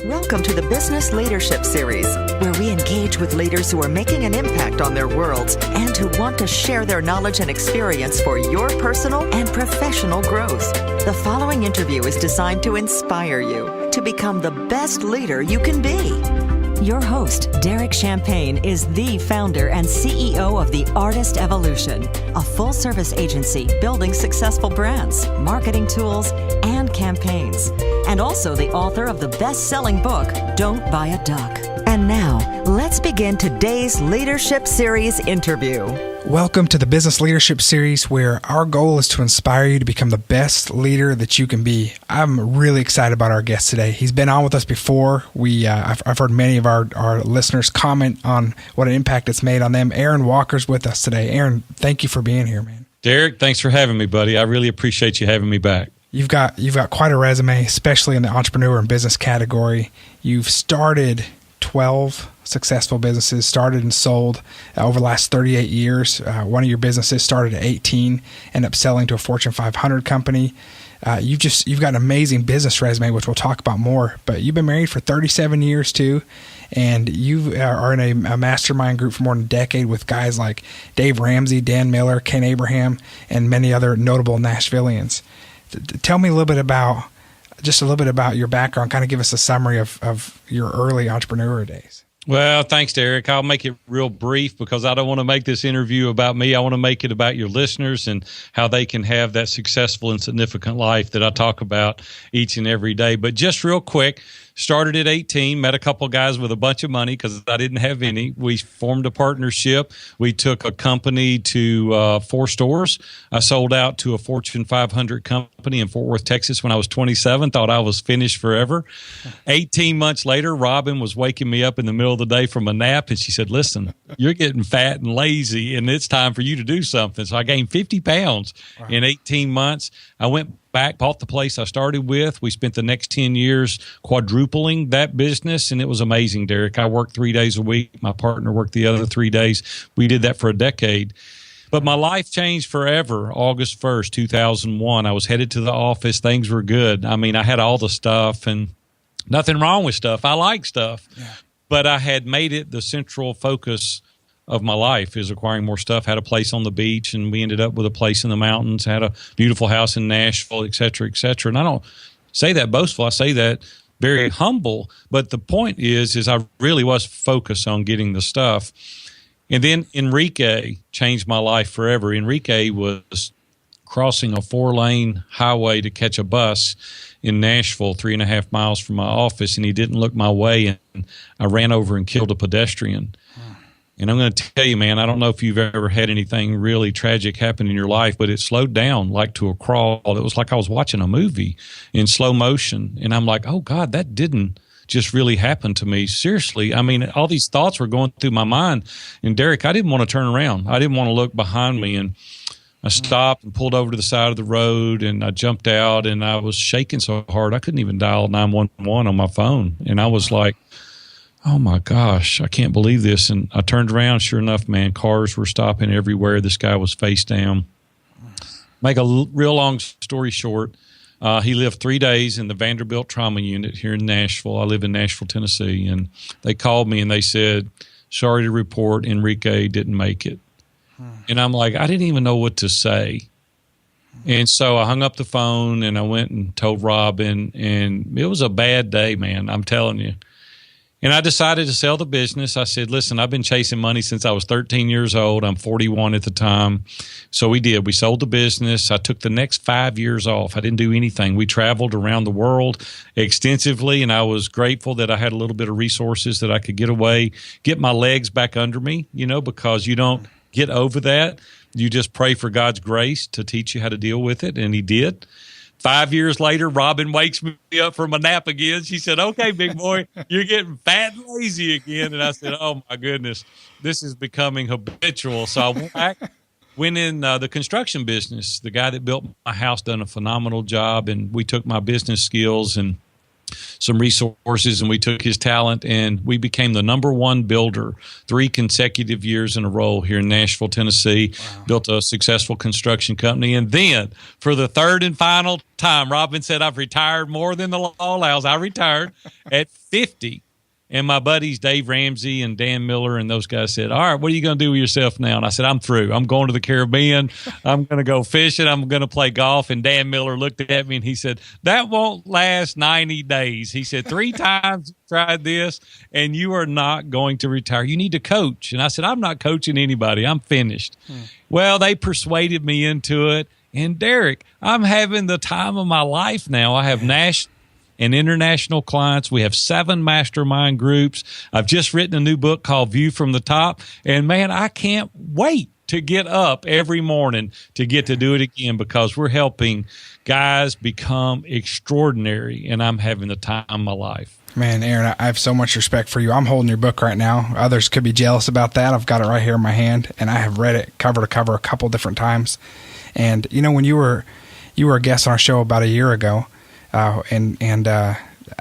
Welcome to the Business Leadership Series, where we engage with leaders who are making an impact on their worlds and who want to share their knowledge and experience for your personal and professional growth. The following interview is designed to inspire you to become the best leader you can be. Your host, Derek Champagne, is the founder and CEO of The Artist Evolution, a full-service agency building successful brands, marketing tools, and campaigns, and also the author of the best-selling book, Don't Buy a Duck. And now, let's begin today's Leadership Series interview. Welcome to the Business Leadership Series, where our goal is to inspire you to become the best leader that you can be. I'm really excited about our guest today. He's been on with us before. I've heard many of our listeners comment on what an impact it's made on them. Aaron Walker's with us today. Aaron, thank you for being here, man. Derek, thanks for having me, buddy. I really appreciate you having me back. You've got quite a resume, especially in the entrepreneur and business category. You've started 12 successful businesses, started and sold over the last 38 years. One of your businesses started at 18, ended up selling to a Fortune 500 company. You've got an amazing business resume, which we'll talk about more. But you've been married for 37 years too, and you are in a mastermind group for more than a decade with guys like Dave Ramsey, Dan Miller, Ken Abraham, and many other notable Nashvillians. Tell me a little bit about your background. Kind of give us a summary of your early entrepreneur days. Well, thanks, Derek. I'll make it real brief because I don't want to make this interview about me. I want to make it about your listeners and how they can have that successful and significant life that I talk about each and every day. But just real quick, started at 18, met a couple guys with a bunch of money because I didn't have any. We formed a partnership. We took a company to 4 stores. I sold out to a Fortune 500 company in Fort Worth, Texas when I was 27, thought I was finished forever. 18 months later, Robin was waking me up in the middle of the day from a nap, and she said, listen, you're getting fat and lazy, and it's time for you to do something. So I gained 50 pounds in 18 months. I went back, bought the place I started with. We spent the next 10 years quadrupling that business, and it was amazing, Derek. I worked 3 days a week. My partner worked the other 3 days. We did that for a decade. But my life changed forever. August 1st, 2001, I was headed to the office. Things were good. I mean, I had all the stuff, and nothing wrong with stuff. I like stuff. Yeah. But I had made it the central focus of my life is acquiring more stuff. Had a place on the beach, and we ended up with a place in the mountains, had a beautiful house in Nashville, et cetera, et cetera. And I don't say that boastful. I say that very humble. But the point is I really was focused on getting the stuff. And then Enrique changed my life forever. Enrique was crossing a 4-lane highway to catch a bus in Nashville, 3.5 miles from my office, and he didn't look my way, and I ran over and killed a pedestrian. And I'm going to tell you, man, I don't know if you've ever had anything really tragic happen in your life, but it slowed down like to a crawl. It was like I was watching a movie in slow motion. And I'm like, oh, God, that didn't just really happen to me. Seriously. I mean, all these thoughts were going through my mind. And, Derek, I didn't want to turn around. I didn't want to look behind me. And I stopped and pulled over to the side of the road, and I jumped out, and I was shaking so hard I couldn't even dial 911 on my phone. And I was like, oh my gosh, I can't believe this. And I turned around, sure enough, man, cars were stopping everywhere. This guy was face down. Make a real long story short, he lived 3 days in the Vanderbilt trauma unit here in Nashville. I live in Nashville, Tennessee. And they called me and they said, sorry to report, Enrique didn't make it. And I'm like, I didn't even know what to say. And so I hung up the phone and I went and told Robin, and it was a bad day, man, I'm telling you. And I decided to sell the business. I said, listen, I've been chasing money since I was 13 years old. I'm 41 at the time. So we did. We sold the business. I took the next 5 years off. I didn't do anything. We traveled around the world extensively, and I was grateful that I had a little bit of resources that I could get away, get my legs back under me, because you don't get over that. You just pray for God's grace to teach you how to deal with it, and he did. 5 years later, Robin wakes me up from a nap again. She said, okay, big boy, you're getting fat and lazy again. And I said, oh, my goodness, this is becoming habitual. So I went back, went in the construction business. The guy that built my house done a phenomenal job, and we took my business skills and some resources, and we took his talent, and we became the number one builder 3 consecutive years in a row here in Nashville, Tennessee. Wow. Built a successful construction company. And then for the third and final time, Robin said, I've retired more than the law allows. I retired at 50. And my buddies, Dave Ramsey and Dan Miller, and those guys said, all right, what are you going to do with yourself now? And I said, I'm through. I'm going to the Caribbean. I'm going to go fishing. I'm going to play golf. And Dan Miller looked at me and he said, that won't last 90 days. He said, 3 times you tried this and you are not going to retire. You need to coach. And I said, I'm not coaching anybody. I'm finished. Well, they persuaded me into it. And Derek, I'm having the time of my life now. I have national and international clients. We have 7 mastermind groups. I've just written a new book called View from the Top. And man, I can't wait to get up every morning to get to do it again, because we're helping guys become extraordinary, and I'm having the time of my life. Man, Aaron, I have so much respect for you. I'm holding your book right now. Others could be jealous about that. I've got it right here in my hand, and I have read it cover to cover a couple different times. And you know, when you were a guest on our show about a year ago,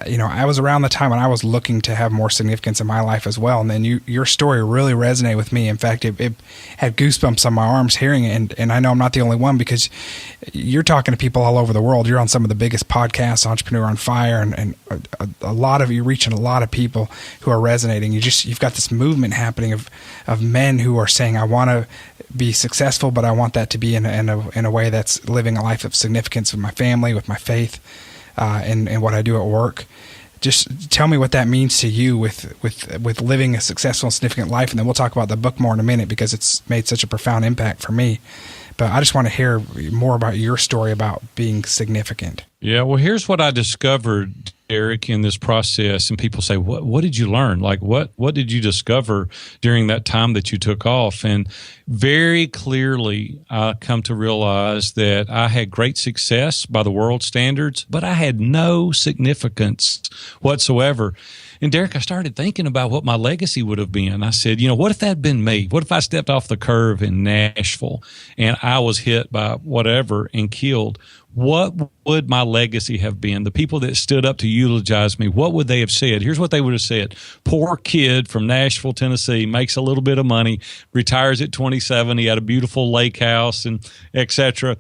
you know, I was around the time when I was looking to have more significance in my life as well. And then your story really resonated with me. In fact, it had goosebumps on my arms hearing it. And I know I'm not the only one, because you're talking to people all over the world. You're on some of the biggest podcasts, Entrepreneur on Fire, and a lot of you reaching a lot of people who are resonating. You've got this movement happening of men who are saying, I want to be successful, but I want that to be in a way that's living a life of significance with my family, with my faith. And what I do at work. Just tell me what that means to you with living a successful and significant life, and then we'll talk about the book more in a minute, because it's made such a profound impact for me. But I just want to hear more about your story about being significant. Yeah, well, here's what I discovered, Eric, in this process. And people say, what did you learn? Like, what did you discover during that time that you took off? And very clearly, I come to realize that I had great success by the world standards, but I had no significance whatsoever. And Derek, I started thinking about what my legacy would have been. I said, you know, what if that had been me? What if I stepped off the curve in Nashville and I was hit by whatever and killed? What would my legacy have been? The people that stood up to eulogize me, what would they have said? Here's what they would have said. Poor kid from Nashville, Tennessee, makes a little bit of money, retires at 27. He had a beautiful lake house, and et cetera.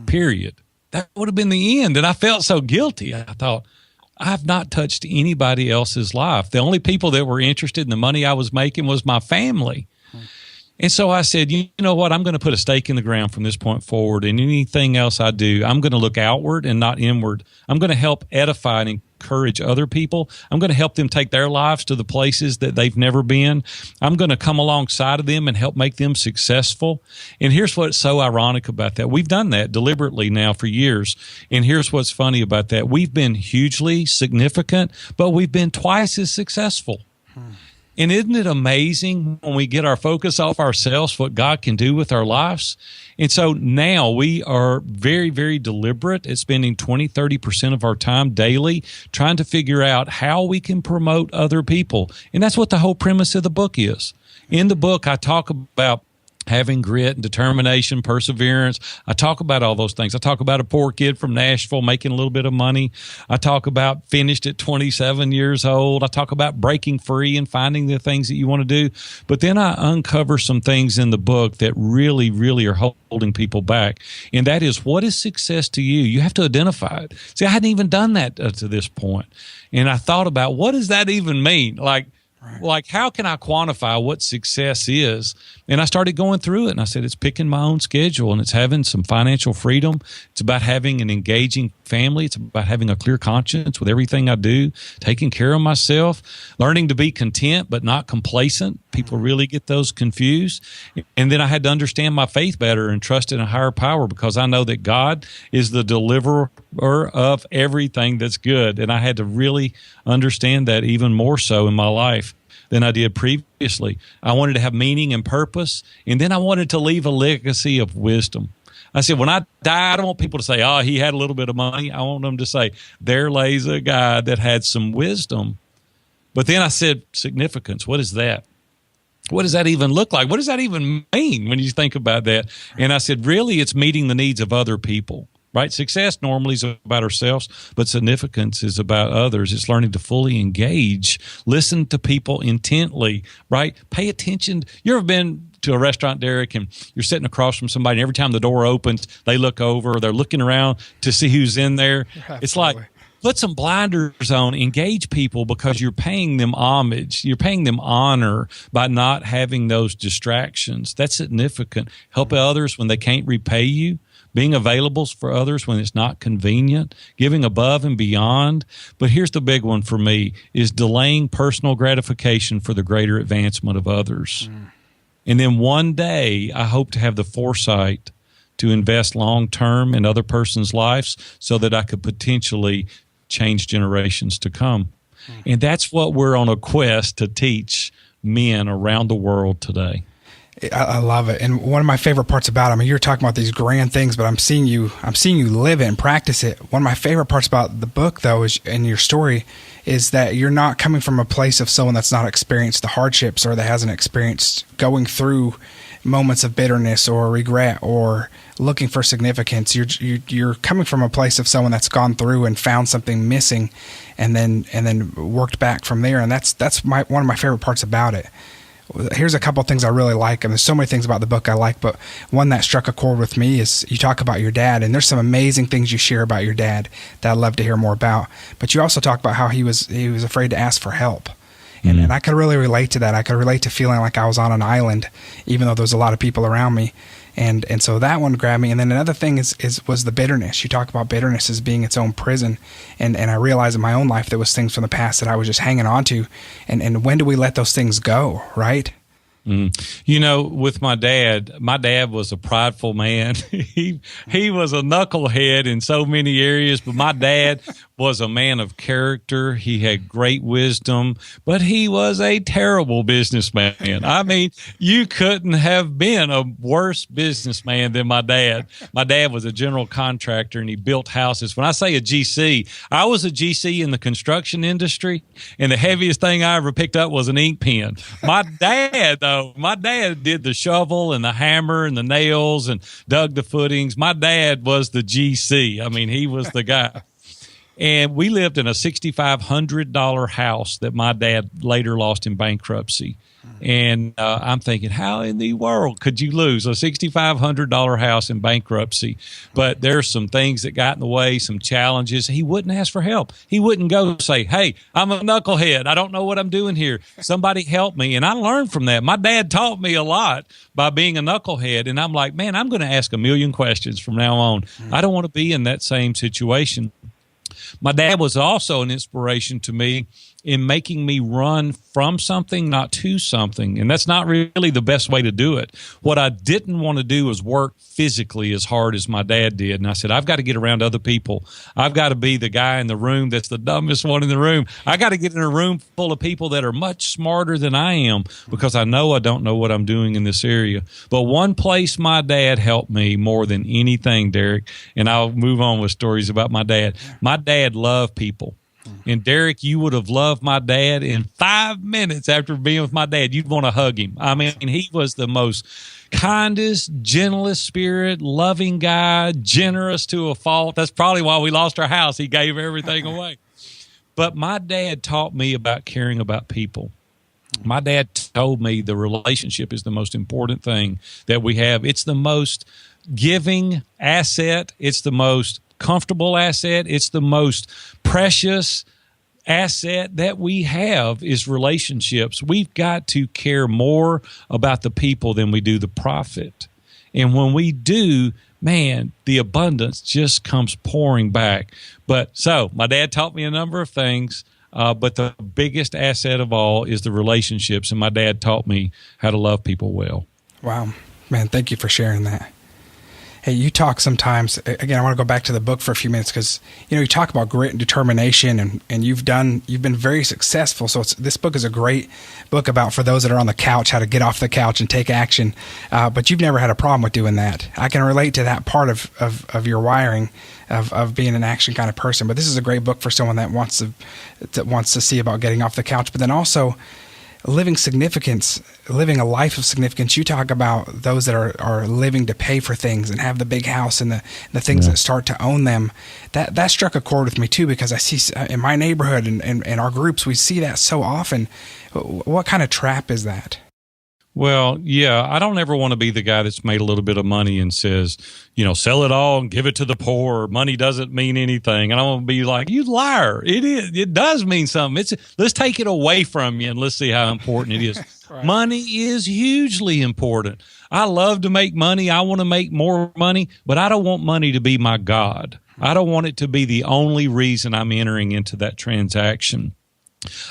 Period. That would have been the end. And I felt so guilty. I thought, I've not touched anybody else's life. The only people that were interested in the money I was making was my family. And so I said, you know what, I'm going to put a stake in the ground from this point forward. And anything else I do, I'm going to look outward and not inward. I'm going to help edify and encourage other people. I'm going to help them take their lives to the places that they've never been. I'm going to come alongside of them and help make them successful. And here's what's so ironic about that. We've done that deliberately now for years. And here's what's funny about that. We've been hugely significant, but we've been twice as successful. And isn't it amazing when we get our focus off ourselves, what God can do with our lives? And so now we are very, very deliberate at spending 20-30% of our time daily trying to figure out how we can promote other people. And that's what the whole premise of the book is. In the book, I talk about having grit and determination, perseverance. I talk about all those things. I talk about a poor kid from Nashville making a little bit of money. I talk about finished at 27 years old. I talk about breaking free and finding the things that you want to do. But then I uncover some things in the book that really, really are holding people back. And that is, what is success to you? You have to identify it. See, I hadn't even done that to this point. And I thought about, what does that even mean? Like, how can I quantify what success is? And I started going through it, and I said, it's picking my own schedule, and it's having some financial freedom. It's about having an engaging family. It's about having a clear conscience with everything I do, taking care of myself, learning to be content but not complacent. People really get those confused. And then I had to understand my faith better and trust in a higher power, because I know that God is the deliverer of everything that's good. And I had to really understand that even more so in my life than I did previously. I wanted to have meaning and purpose, and then I wanted to leave a legacy of wisdom. I said, when I die, I don't want people to say, oh, he had a little bit of money. I want them to say, there lays a guy that had some wisdom. But then I said, significance, what is that? What does that even look like? What does that even mean when you think about that? And I said, really, it's meeting the needs of other people. right? Success normally is about ourselves, but significance is about others. It's learning to fully engage, listen to people intently, right? Pay attention. You ever been to a restaurant, Derek, and you're sitting across from somebody, and every time the door opens, they look over, or they're looking around to see who's in there? Absolutely. It's like, put some blinders on, engage people, because you're paying them homage. You're paying them honor by not having those distractions. That's significant. Help others when they can't repay you. Being available for others when it's not convenient, giving above and beyond. But here's the big one for me, is delaying personal gratification for the greater advancement of others. And then one day, I hope to have the foresight to invest long-term in other person's lives so that I could potentially change generations to come. And that's what we're on a quest to teach men around the world today. I love it. And one of my favorite parts about it, I mean, you're talking about these grand things, but I'm seeing you live it and practice it. One of my favorite parts about the book, though, is, and your story, is that you're not coming from a place of someone that's not experienced the hardships, or that hasn't experienced going through moments of bitterness or regret or looking for significance. You're coming from a place of someone that's gone through and found something missing, and then worked back from there. And that's one of my favorite parts about it. Here's a couple of things I really like, and there's so many things about the book I like, but one that struck a chord with me is you talk about your dad, and there's some amazing things you share about your dad that I'd love to hear more about. But you also talk about how he was afraid to ask for help. And I could really relate to that. I could relate to feeling like I was on an island, even though there's a lot of people around me. And so that one grabbed me. And then another thing was the bitterness. You talk about bitterness as being its own prison. And I realized in my own life there was things from the past that I was just hanging on to. And when do we let those things go, right? You know, with my dad was a prideful man. He was a knucklehead in so many areas, but my dad was a man of character. He had great wisdom, but he was a terrible businessman. I mean, you couldn't have been a worse businessman than my dad. My dad was a general contractor, and he built houses. When I say a GC, I was a GC in the construction industry, and the heaviest thing I ever picked up was an ink pen. My dad did the shovel and the hammer and the nails and dug the footings. My dad was the GC. I mean, he was the guy. And we lived in a $6,500 house that my dad later lost in bankruptcy. And I'm thinking, how in the world could you lose a $6,500 house in bankruptcy? But there's some things that got in the way, some challenges. He wouldn't ask for help. He wouldn't go say, hey, I'm a knucklehead. I don't know what I'm doing here. Somebody help me. And I learned from that. My dad taught me a lot by being a knucklehead. And I'm like, man, I'm going to ask a million questions from now on. I don't want to be in that same situation. My dad was also an inspiration to me in making me run from something, not to something. And that's not really the best way to do it. What I didn't want to do was work physically as hard as my dad did. And I said, I've got to get around other people. I've got to be the guy in the room that's the dumbest one in the room. I got to get in a room full of people that are much smarter than I am, because I know I don't know what I'm doing in this area. But one place my dad helped me more than anything, Derek, and I'll move on with stories about my dad. My dad loved people. And Derek, you would have loved my dad in 5 minutes after being with my dad. You'd want to hug him. I mean, he was the most kindest, gentlest spirit, loving guy, generous to a fault. That's probably why we lost our house. He gave everything away. But my dad taught me about caring about people. My dad told me the relationship is the most important thing that we have. It's the most giving asset. It's the most comfortable asset. It's the most precious asset that we have is relationships. We've got to care more about the people than we do the profit. And when we do, man, the abundance just comes pouring back. But so my dad taught me a number of things, but the biggest asset of all is the relationships. And my dad taught me how to love people well. Wow, man, thank you for sharing that. Hey, you talk sometimes, again, I want to go back to the book for a few minutes, because, you talk about grit and determination, and you've been very successful. So this book is a great book about, for those that are on the couch, how to get off the couch and take action. But you've never had a problem with doing that. I can relate to that part of your wiring of being an action kind of person. But this is a great book for someone that wants to see about getting off the couch. But then also, living a life of significance. You talk about those that are living to pay for things and have the big house and the things that start to own them. That struck a chord with me too, because I see in my neighborhood and our groups, we see that so often. What kind of trap is that? Well, yeah, I don't ever want to be the guy that's made a little bit of money and says, sell it all and give it to the poor. Money doesn't mean anything. And I want to be like, you liar. It does mean something. Let's take it away from you and let's see how important it is. Right. Money is hugely important. I love to make money. I want to make more money, but I don't want money to be my God. I don't want it to be the only reason I'm entering into that transaction.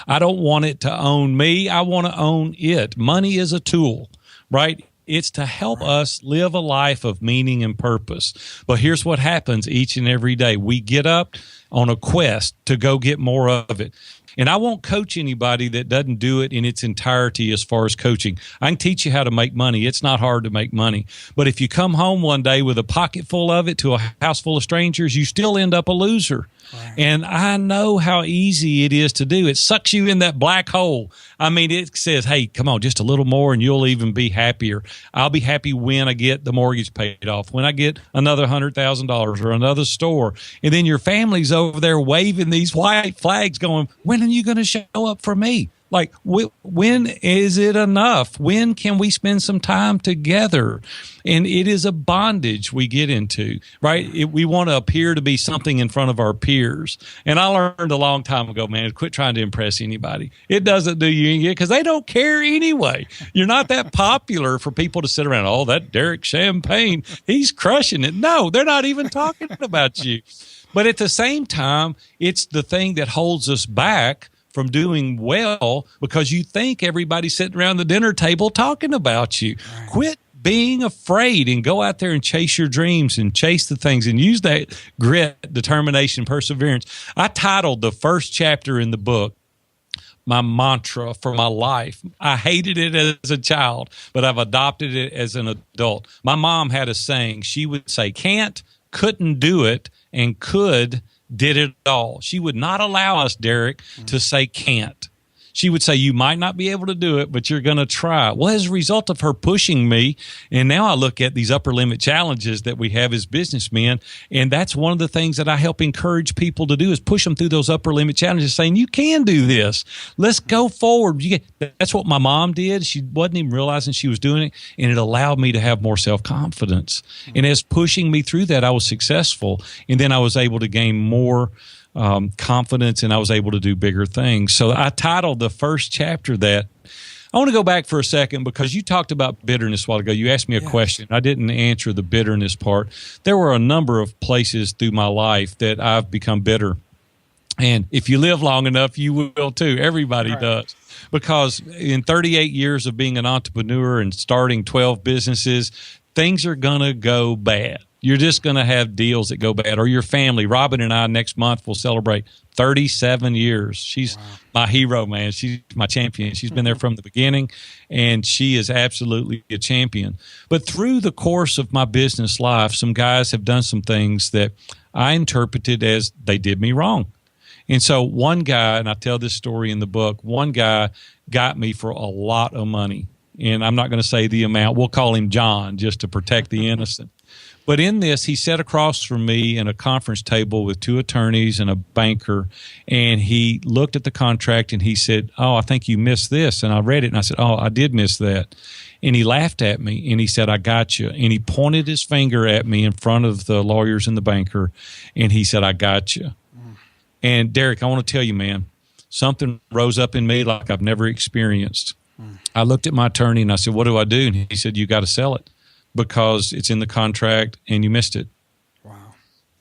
I don't want it to own me. I want to own it. Money is a tool, right? It's to help us live a life of meaning and purpose. But here's what happens each and every day. We get up on a quest to go get more of it. And I won't coach anybody that doesn't do it in its entirety as far as coaching. I can teach you how to make money. It's not hard to make money. But if you come home one day with a pocket full of it to a house full of strangers, you still end up a loser. Right. And I know how easy it is to do. It sucks you in that black hole. I mean, it says, hey, come on, just a little more and you'll even be happier. I'll be happy when I get the mortgage paid off, when I get another $100,000 or another store. And then your family's over there waving these white flags going, when are you going to show up for me? Like, when is it enough? When can we spend some time together? And it is a bondage we get into, right? We want to appear to be something in front of our peers. And I learned a long time ago, man, quit trying to impress anybody. It doesn't do you any good because they don't care anyway. You're not that popular for people to sit around, oh, that Derek Champagne, he's crushing it. No, they're not even talking about you. But at the same time, it's the thing that holds us back from doing well because you think everybody's sitting around the dinner table talking about you. Right. Quit being afraid and go out there and chase your dreams and chase the things and use that grit, determination, perseverance. I titled the first chapter in the book my mantra for my life. I hated it as a child, but I've adopted it as an adult. My mom had a saying. She would say, can't, couldn't do it, and could did it all. She would not allow us, Derek, to say can't. She would say, you might not be able to do it, but you're going to try. Well, as a result of her pushing me, and now I look at these upper limit challenges that we have as businessmen, and that's one of the things that I help encourage people to do is push them through those upper limit challenges, saying, you can do this. Let's go forward. That's what my mom did. She wasn't even realizing she was doing it, and it allowed me to have more self-confidence. And as pushing me through that, I was successful, and then I was able to gain more confidence, and I was able to do bigger things. So I titled the first chapter that. I want to go back for a second because you talked about bitterness a while ago. You asked me a question. I didn't answer the bitterness part. There were a number of places through my life that I've become bitter. And if you live long enough, you will too. Everybody does. Because in 38 years of being an entrepreneur and starting 12 businesses, things are going to go bad. You're just going to have deals that go bad. Or your family. Robin and I next month will celebrate 37 years. She's my hero, man. She's my champion. She's been there from the beginning, and she is absolutely a champion. But through the course of my business life, some guys have done some things that I interpreted as they did me wrong. And so one guy, and I tell this story in the book, one guy got me for a lot of money. And I'm not going to say the amount. We'll call him John just to protect the innocent. But in this, he sat across from me in a conference table with two attorneys and a banker, and he looked at the contract and he said, oh, I think you missed this. And I read it, and I said, oh, I did miss that. And he laughed at me, and he said, I got you. And he pointed his finger at me in front of the lawyers and the banker, and he said, I got you. And Derek, I want to tell you, man, something rose up in me like I've never experienced. I looked at my attorney, and I said, what do I do? And he said, you got to sell it, because it's in the contract and you missed it. Wow.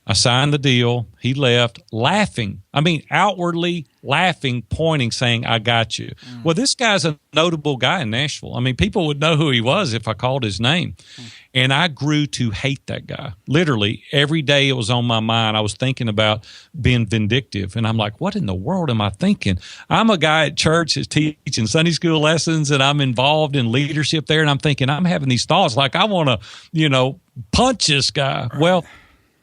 I signed the deal. He left laughing. I mean, outwardly laughing, pointing, saying, I got you. Well, this guy's a notable guy in Nashville. I mean, people would know who he was if I called his name. And I grew to hate that guy. Literally, every day it was on my mind. I was thinking about being vindictive. And I'm like, what in the world am I thinking? I'm a guy at church that's teaching Sunday school lessons, and I'm involved in leadership there. And I'm thinking, I'm having these thoughts like I want to, punch this guy. Right. Well,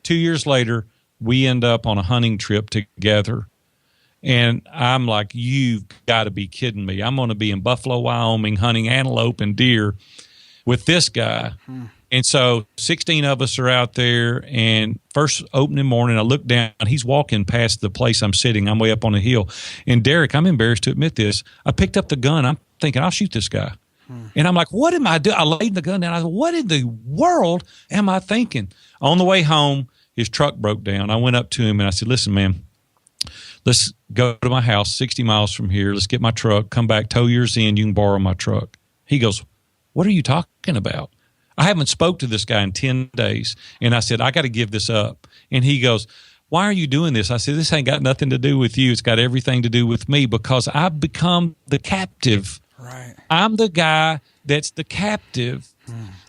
2 years later, we end up on a hunting trip together. And I'm like, you've got to be kidding me. I'm going to be in Buffalo, Wyoming, hunting antelope and deer with this guy. And so 16 of us are out there, and first opening morning, I look down, he's walking past the place I'm sitting. I'm way up on a hill. And Derek, I'm embarrassed to admit this, I picked up the gun. I'm thinking, I'll shoot this guy. And I'm like, what am I doing? I laid the gun down. I said, what in the world am I thinking? On the way home, his truck broke down. I went up to him and I said, listen, man, let's go to my house 60 miles from here. Let's get my truck, come back, tow yours in. You can borrow my truck. He goes, what are you talking about? I haven't spoke to this guy in 10 days. And I said, I got to give this up. And he goes, why are you doing this? I said, this ain't got nothing to do with you. It's got everything to do with me, because I've become the captive. Right. I'm the guy that's the captive.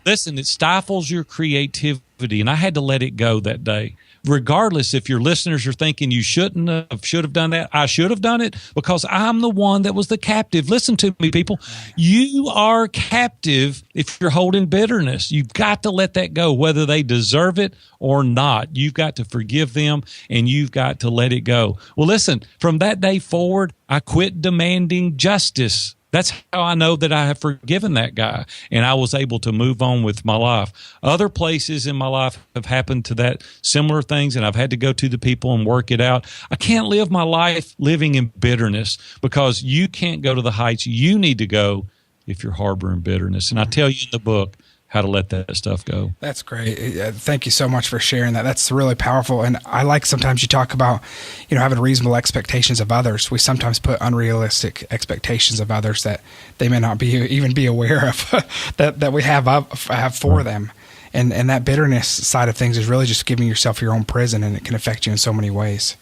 Listen, it stifles your creativity. And I had to let it go that day. Regardless, if your listeners are thinking you should have done that, I should have done it, because I'm the one that was the captive. Listen to me, people. You are captive if you're holding bitterness. You've got to let that go, whether they deserve it or not. You've got to forgive them, and you've got to let it go. Well, listen, from that day forward, I quit demanding justice. That's how I know that I have forgiven that guy, and I was able to move on with my life. Other places in my life have happened to that, similar things, and I've had to go to the people and work it out. I can't live my life living in bitterness, because you can't go to the heights you need to go if you're harboring bitterness. And I tell you in the book how to let that stuff go. That's great. Thank you so much for sharing that. That's really powerful. And I like, sometimes you talk about, having reasonable expectations of others. We sometimes put unrealistic expectations of others that they may not even be aware of that we have for them. And that bitterness side of things is really just giving yourself your own prison, and it can affect you in so many ways.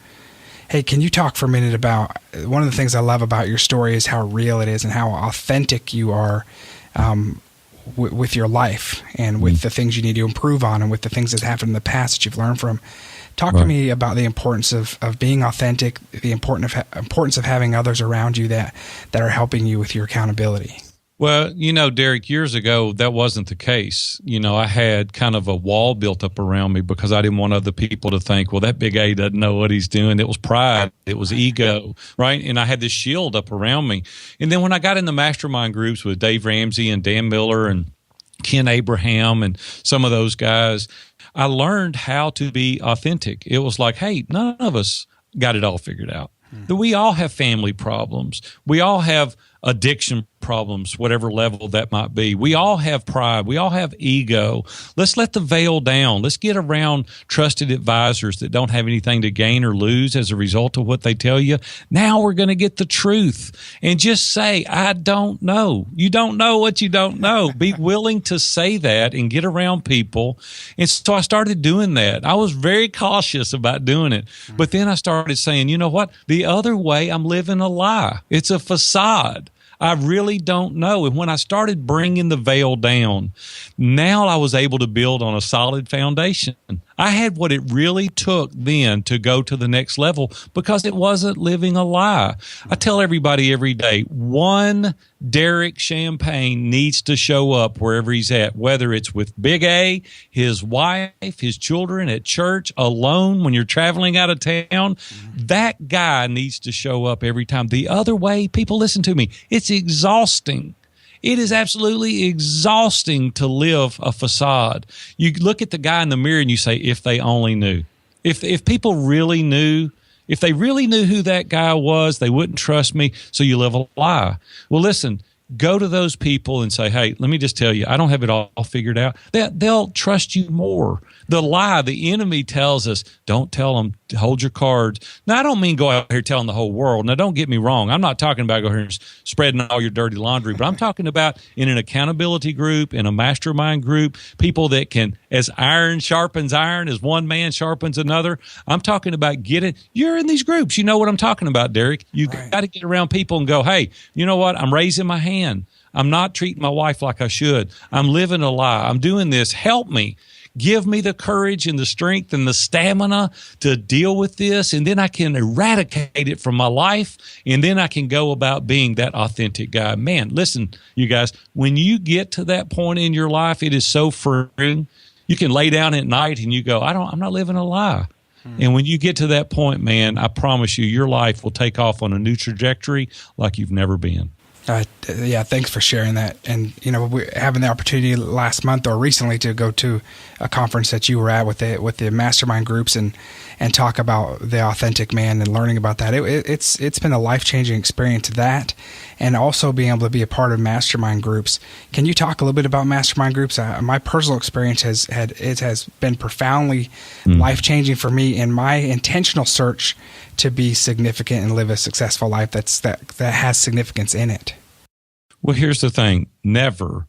Hey, can you talk for a minute about, one of the things I love about your story is how real it is and how authentic you are, with your life and with the things you need to improve on, and with the things that happened in the past that you've learned from. Talk to me about the importance of being authentic, the importance of having others around you that are helping you with your accountability. Well, Derek, years ago, that wasn't the case. I had kind of a wall built up around me because I didn't want other people to think, well, that big A doesn't know what he's doing. It was pride. It was ego, right? And I had this shield up around me. And then when I got in the mastermind groups with Dave Ramsey and Dan Miller and Ken Abraham and some of those guys, I learned how to be authentic. It was like, hey, none of us got it all figured out. That we all have family problems. We all have addiction problems, whatever level that might be. We all have pride. We all have ego. Let's let the veil down. Let's get around trusted advisors that don't have anything to gain or lose as a result of what they tell you. Now we're going to get the truth, and just say, I don't know. You don't know what you don't know. Be willing to say that and get around people. And so I started doing that. I was very cautious about doing it. But then I started saying, you know what? The other way, I'm living a lie. It's a facade. I really don't know. And when I started bringing the veil down, now I was able to build on a solid foundation. I had what it really took then to go to the next level, because it wasn't living a lie. I tell everybody every day, one Derek Champagne needs to show up wherever he's at, whether it's with Big A, his wife, his children, at church, alone, when you're traveling out of town. That guy needs to show up every time. The other way, people, listen to me, it's exhausting. It is absolutely exhausting to live a facade. You look at the guy in the mirror and you say, if they only knew. If people really knew, if they really knew who that guy was, they wouldn't trust me, so you live a lie. Well, listen, go to those people and say, hey, let me just tell you, I don't have it all figured out. They'll trust you more. The lie, the enemy tells us, don't tell them, hold your cards. Now, I don't mean go out here telling the whole world. Now, don't get me wrong. I'm not talking about go here and spreading all your dirty laundry, but I'm talking about in an accountability group, in a mastermind group, people that can, as iron sharpens iron, as one man sharpens another. I'm talking about you're in these groups. You know what I'm talking about, Derek. You've got to get around people and go, hey, you know what? I'm raising my hand. I'm not treating my wife like I should. I'm living a lie. I'm doing this. Help me. Give me the courage and the strength and the stamina to deal with this, and then I can eradicate it from my life, and then I can go about being that authentic guy. Man, listen, you guys, when you get to that point in your life, it is so freeing. You can lay down at night and you go, I'm not living a lie. And when you get to that point, man, I promise you, your life will take off on a new trajectory like you've never been. Yeah, thanks for sharing that. And, we're having the opportunity last month or recently to go to a conference that you were at with the mastermind groups and talk about the authentic man and learning about that. It's been a life-changing experience, that, and also being able to be a part of mastermind groups. Can you talk a little bit about mastermind groups? My personal experience has been profoundly life-changing for me in my intentional search to be significant and live a successful life that has significance in it. Well, here's the thing. Never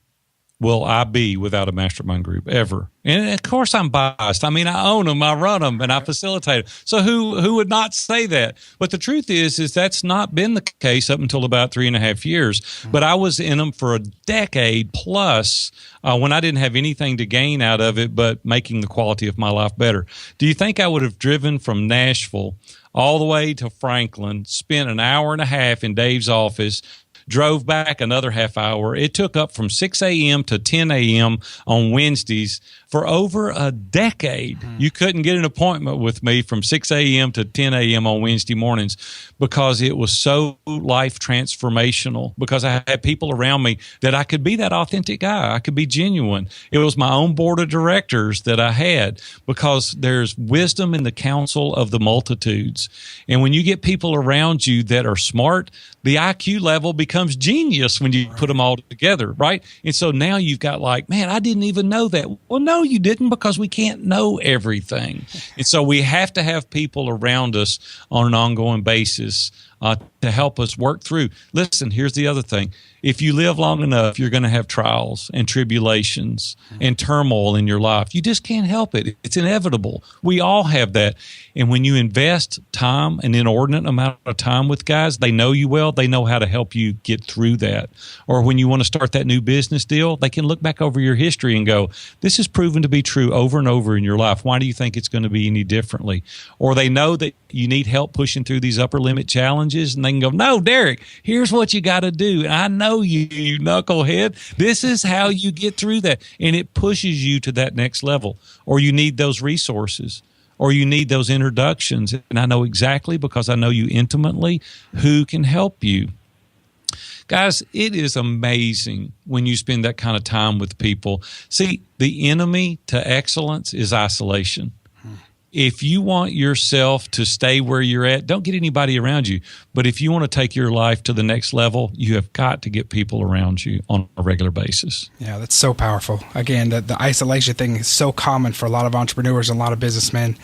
will I be without a mastermind group, ever. And of course I'm biased. I mean, I own them, I run them, and I facilitate them. So who would not say that? But the truth is that's not been the case up until about 3.5 years. But I was in them for a decade plus when I didn't have anything to gain out of it but making the quality of my life better. Do you think I would have driven from Nashville all the way to Franklin, spent an hour and a half in Dave's office, drove back another half hour? It took up from 6 a.m. to 10 a.m. on Wednesdays for over a decade. You couldn't get an appointment with me from 6 a.m. to 10 a.m. on Wednesday mornings because it was so life transformational, because I had people around me that I could be that authentic guy. I could be genuine. It was my own board of directors that I had, because there's wisdom in the counsel of the multitudes. And when you get people around you that are smart, the IQ level becomes genius when you put them all together, right? And so now you've got like, man, I didn't even know that. Well, no, you didn't, because we can't know everything. And so we have to have people around us on an ongoing basis to help us work through. Listen, here's the other thing. If you live long enough, you're going to have trials and tribulations and turmoil in your life. You just can't help it. It's inevitable. We all have that. And when you invest time, an inordinate amount of time with guys, they know you well. They know how to help you get through that. Or when you want to start that new business deal, they can look back over your history and go, this has proven to be true over and over in your life. Why do you think it's going to be any differently? Or they know that you need help pushing through these upper limit challenges, and they can go, no, Derek, here's what you got to do. And I know you knucklehead. This is how you get through that. And it pushes you to that next level. Or you need those resources, or you need those introductions. And I know exactly, because I know you intimately, who can help you. Guys, it is amazing when you spend that kind of time with people. See, the enemy to excellence is isolation. If you want yourself to stay where you're at, don't get anybody around you. But if you want to take your life to the next level, you have got to get people around you on a regular basis. Yeah, that's so powerful. Again, the isolation thing is so common for a lot of entrepreneurs and a lot of businessmen,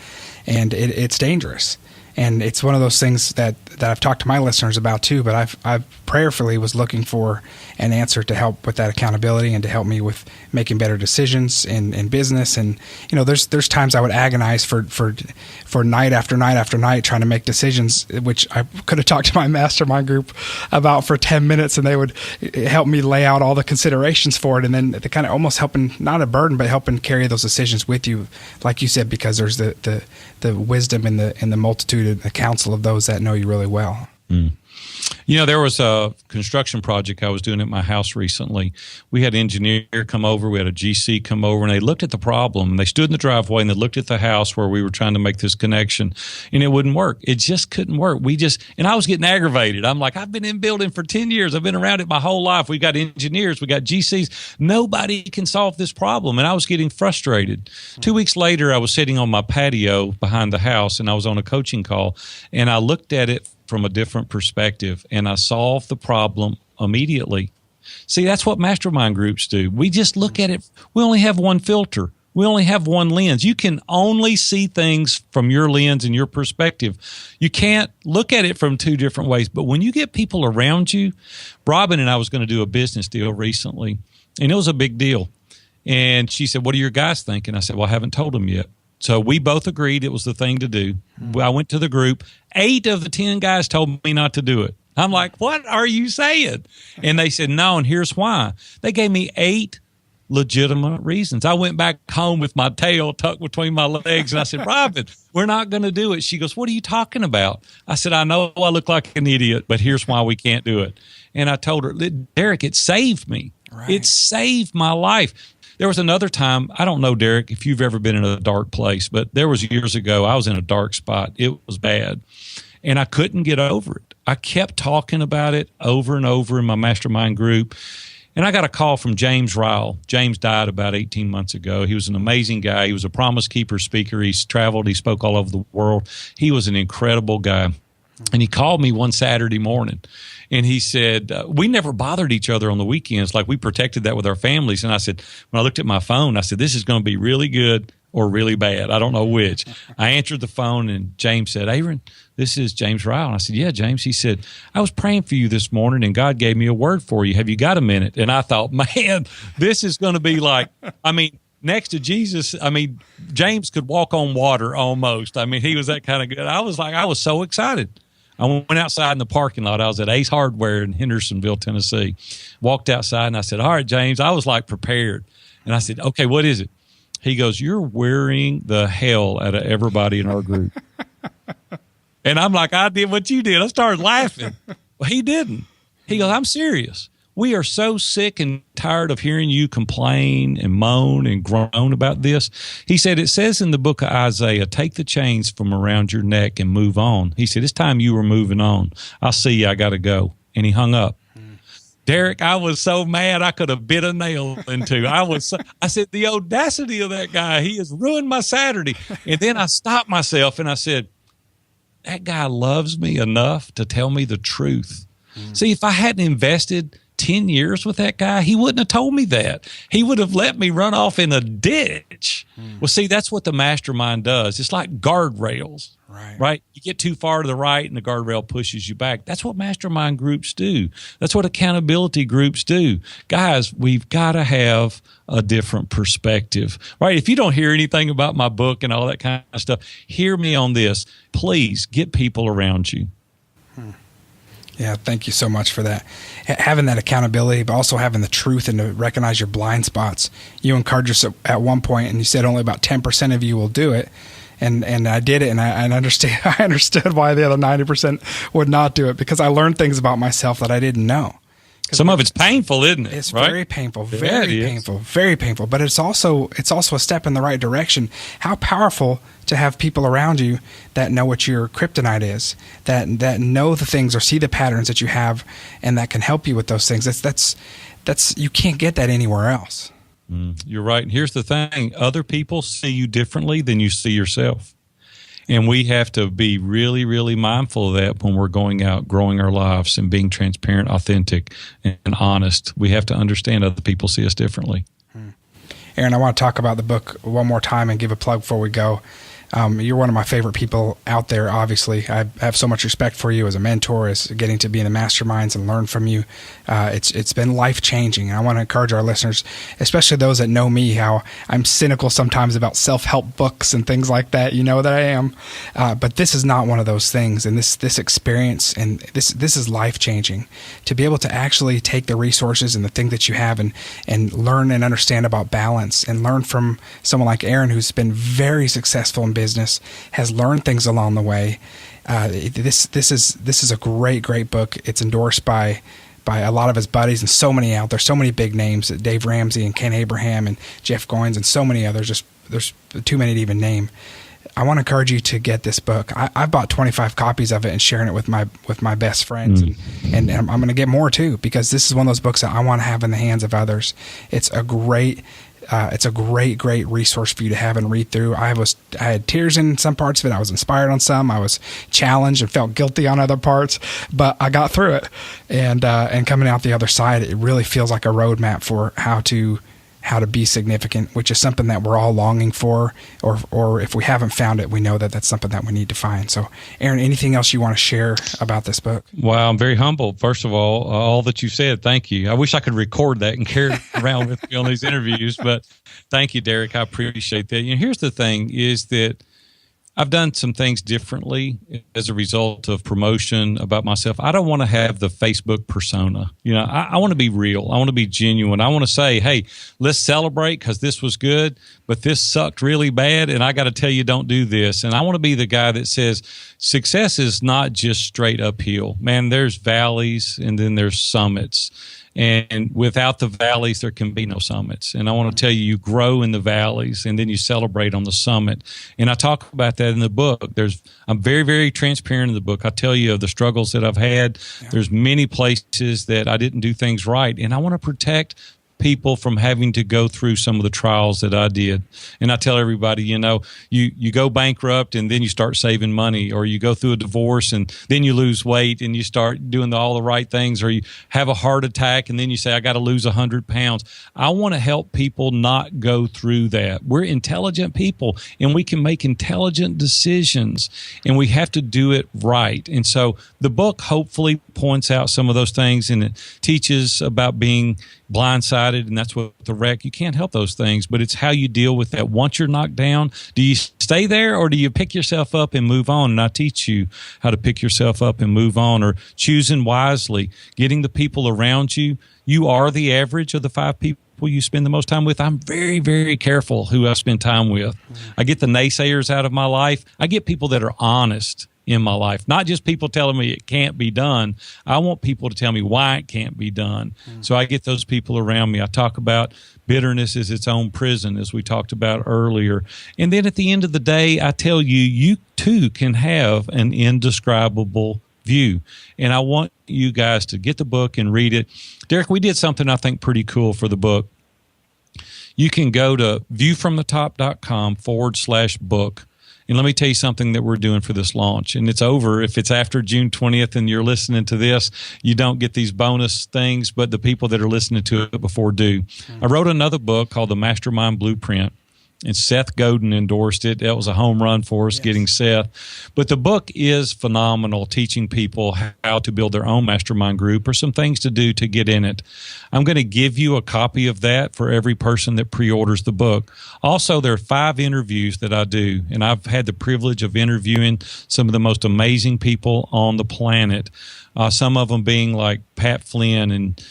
and it's dangerous. And it's one of those things that I've talked to my listeners about too, but I've prayerfully was looking for an answer to help with that accountability and to help me with making better decisions in business. And, there's times I would agonize for night after night after night trying to make decisions, which I could have talked to my mastermind group about for 10 minutes, and they would help me lay out all the considerations for it. And then they kind of almost helping, not a burden, but helping carry those decisions with you, like you said, because there's the wisdom in the multitude, the counsel of those that know you really well. There was a construction project I was doing at my house recently. We had an engineer come over, we had a GC come over, and they looked at the problem. And they stood in the driveway and they looked at the house where we were trying to make this connection, and it wouldn't work. It just couldn't work. And I was getting aggravated. I'm like, I've been in building for 10 years. I've been around it my whole life. We got engineers, we got GCs. Nobody can solve this problem. And I was getting frustrated. 2 weeks later, I was sitting on my patio behind the house, and I was on a coaching call, and I looked at it from a different perspective, and I solved the problem immediately. See, that's what mastermind groups do. We just look at it. We only have one filter. We only have one lens. You can only see things from your lens and your perspective. You can't look at it from two different ways. But when you get people around you, Robin and I was going to do a business deal recently, and it was a big deal. And she said, what do your guys think? And I said, well, I haven't told them yet. So we both agreed it was the thing to do. I went to the group. 8 of the 10 guys told me not to do it. I'm like, what are you saying? And they said, no, and here's why. They gave me 8 legitimate reasons. I went back home with my tail tucked between my legs, and I said, Robin, we're not going to do it. She goes, what are you talking about? I said, I know I look like an idiot, but here's why we can't do it. And I told her, Derek, it saved me. Right. It saved my life. There was another time, I don't know, Derek, if you've ever been in a dark place, but there was years ago, I was in a dark spot. It was bad, and I couldn't get over it. I kept talking about it over and over in my mastermind group, and I got a call from James Ryle. James died about 18 months ago. He was an amazing guy. He was a Promise Keeper speaker. He's traveled. He spoke all over the world. He was an incredible guy, and he called me one Saturday morning. And he said, we never bothered each other on the weekends. Like, we protected that with our families. And I said, when I looked at my phone, I said, this is going to be really good or really bad. I don't know which. I answered the phone, and James said, Aaron, this is James Ryle. And I said, yeah, James. He said, I was praying for you this morning, and God gave me a word for you. Have you got a minute? And I thought, man, this is going to be like, next to Jesus, James could walk on water almost. He was that kind of good. I was so excited. I went outside in the parking lot. I was at Ace Hardware in Hendersonville, Tennessee. Walked outside, and I said, all right, James. I was like prepared. And I said, okay, what is it? He goes, you're wearing the hell out of everybody in our group. And I'm like, I did what you did. I started laughing. Well, he didn't. He goes, I'm serious. We are so sick and tired of hearing you complain and moan and groan about this. He said, it says in the book of Isaiah, take the chains from around your neck and move on. He said, it's time you were moving on. I'll see you. I got to go. And he hung up. Derek, I was so mad I could have bit a nail in two. I said, the audacity of that guy, he has ruined my Saturday. And then I stopped myself and I said, that guy loves me enough to tell me the truth. See, if I hadn't invested 10 years with that guy, he wouldn't have told me that. He would have let me run off in a ditch. Well, see, that's what the mastermind does. It's like guardrails, right? You get too far to the right and the guardrail pushes you back. That's what mastermind groups do. That's what accountability groups do. Guys, we've got to have a different perspective, right? If you don't hear anything about my book and all that kind of stuff, hear me on this. Please get people around you. Yeah, thank you so much for that. Having that accountability, but also having the truth and to recognize your blind spots. You encouraged us at one point, and you said only about 10% of you will do it. And I did it, and I understood why the other 90% would not do it, because I learned things about myself that I didn't know. Some of it's painful, isn't it? It's right? very painful, very painful. But it's also a step in the right direction. How powerful to have people around you that know what your kryptonite is, that know the things or see the patterns that you have, and that can help you with those things. That's you can't get that anywhere else. You're right. And here's the thing: other people see you differently than you see yourself. And we have to be really, really mindful of that when we're going out, growing our lives and being transparent, authentic, and honest. We have to understand other people see us differently. Aaron, I want to talk about the book one more time and give a plug before we go. You're one of my favorite people out there, obviously. I have so much respect for you as a mentor, as getting to be in the masterminds and learn from you. It's been life-changing. And I want to encourage our listeners, especially those that know me, how I'm cynical sometimes about self-help books and things like that. You know that I am. But this is not one of those things. And this experience, and this is life-changing. To be able to actually take the resources and the thing that you have and learn and understand about balance, and learn from someone like Aaron, who's been very successful in business, has learned things along the way. This is a great book. It's endorsed by a lot of his buddies and so many out there, so many big names, Dave Ramsey and Ken Abraham and Jeff Goins and so many others. There's too many to even name. I want to encourage you to get this book. I bought 25 copies of it and sharing it with my best friends, and I'm going to get more too, because this is one of those books that I want to have in the hands of others. It's a great resource for you to have and read through. I had tears in some parts of it. I was inspired on some. I was challenged and felt guilty on other parts, but I got through it. And coming out the other side, it really feels like a roadmap for how to be significant, which is something that we're all longing for, or if we haven't found it, we know that that's something that we need to find. So, Aaron, anything else you want to share about this book? Wow, I'm very humbled. First of all that you said, thank you. I wish I could record that and carry it around with me on these interviews, but thank you, Derek. I appreciate that. Here's the thing is that I've done some things differently as a result of promotion about myself. I don't want to have the Facebook persona. I want to be real. I want to be genuine. I want to say, hey, let's celebrate because this was good, but this sucked really bad, and I got to tell you, don't do this. And I want to be the guy that says success is not just straight uphill. Man, there's valleys and then there's summits. And without the valleys, there can be no summits. And I want to tell you, you grow in the valleys and then you celebrate on the summit. And I talk about that in the book. I'm very, very transparent in the book. I tell you of the struggles that I've had. Yeah. There's many places that I didn't do things right. And I want to protect people from having to go through some of the trials that I did. And I tell everybody, you go bankrupt and then you start saving money, or you go through a divorce and then you lose weight and you start doing all the right things, or you have a heart attack and then you say, I got to lose 100 pounds. I want to help people not go through that. We're intelligent people and we can make intelligent decisions, and we have to do it right. And so the book hopefully points out some of those things, and it teaches about being blindsided, and that's what the wreck. You can't help those things, but it's how you deal with that. Once you're knocked down, do you stay there or do you pick yourself up and move on? And I teach you how to pick yourself up and move on, or choosing wisely, getting the people around you. You are the average of the 5 people you spend the most time with. I'm very, very careful who I spend time with. I get the naysayers out of my life. I get people that are honest in my life, not just people telling me it can't be done. I want people to tell me why it can't be done. So I get those people around me. I talk about bitterness is its own prison, as we talked about earlier. And then at the end of the day, I tell you, you too can have an indescribable view. And I want you guys to get the book and read it. Derek, we did something I think pretty cool for the book. You can go to viewfromthetop.com/book. And let me tell you something that we're doing for this launch. And it's over. If it's after June 20th and you're listening to this, you don't get these bonus things, but the people that are listening to it before do. I wrote another book called The Mastermind Blueprint, and Seth Godin endorsed it. That was a home run for us, getting Seth. But the book is phenomenal, teaching people how to build their own mastermind group or some things to do to get in it. I'm going to give you a copy of that for every person that pre-orders the book. Also, there are 5 interviews that I do, and I've had the privilege of interviewing some of the most amazing people on the planet, some of them being like Pat Flynn and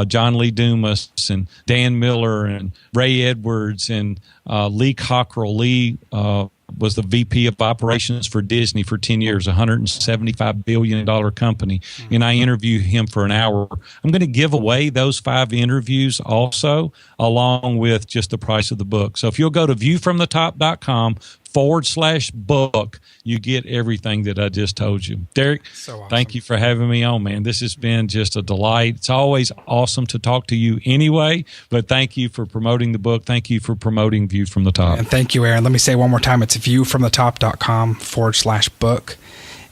John Lee Dumas and Dan Miller and Ray Edwards and Lee Cockrell. Lee was the VP of operations for Disney for 10 years, a $175 billion company. And I interviewed him for an hour. I'm going to give away those 5 interviews also, along with just the price of the book. So if you'll go to viewfromthetop.com/book, you get everything that I just told you. Derek, so awesome. Thank you for having me on, man. This has been just a delight. It's always awesome to talk to you anyway, but thank you for promoting the book. Thank you for promoting View from the Top. And thank you, Aaron. Let me say one more time. It's viewfromthetop.com/book.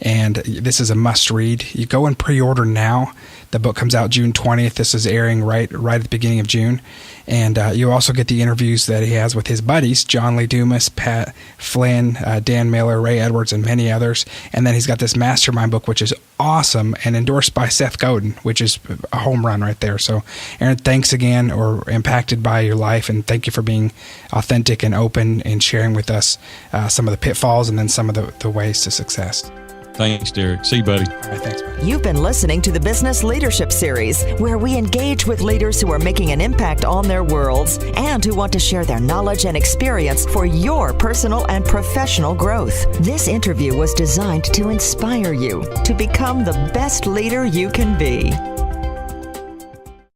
And this is a must read. You go and pre-order now. The book comes out June 20th. This is airing right at the beginning of June. And you also get the interviews that he has with his buddies, John Lee Dumas, Pat Flynn, Dan Miller, Ray Edwards, and many others. And then he's got this mastermind book, which is awesome, and endorsed by Seth Godin, which is a home run right there. So, Aaron, thanks again, or impacted by your life, and thank you for being authentic and open and sharing with us some of the pitfalls and then some of the ways to success. Thanks, Derek. See you, buddy. All right, thanks, buddy. You've been listening to the Business Leadership Series, where we engage with leaders who are making an impact on their worlds and who want to share their knowledge and experience for your personal and professional growth. This interview was designed to inspire you to become the best leader you can be.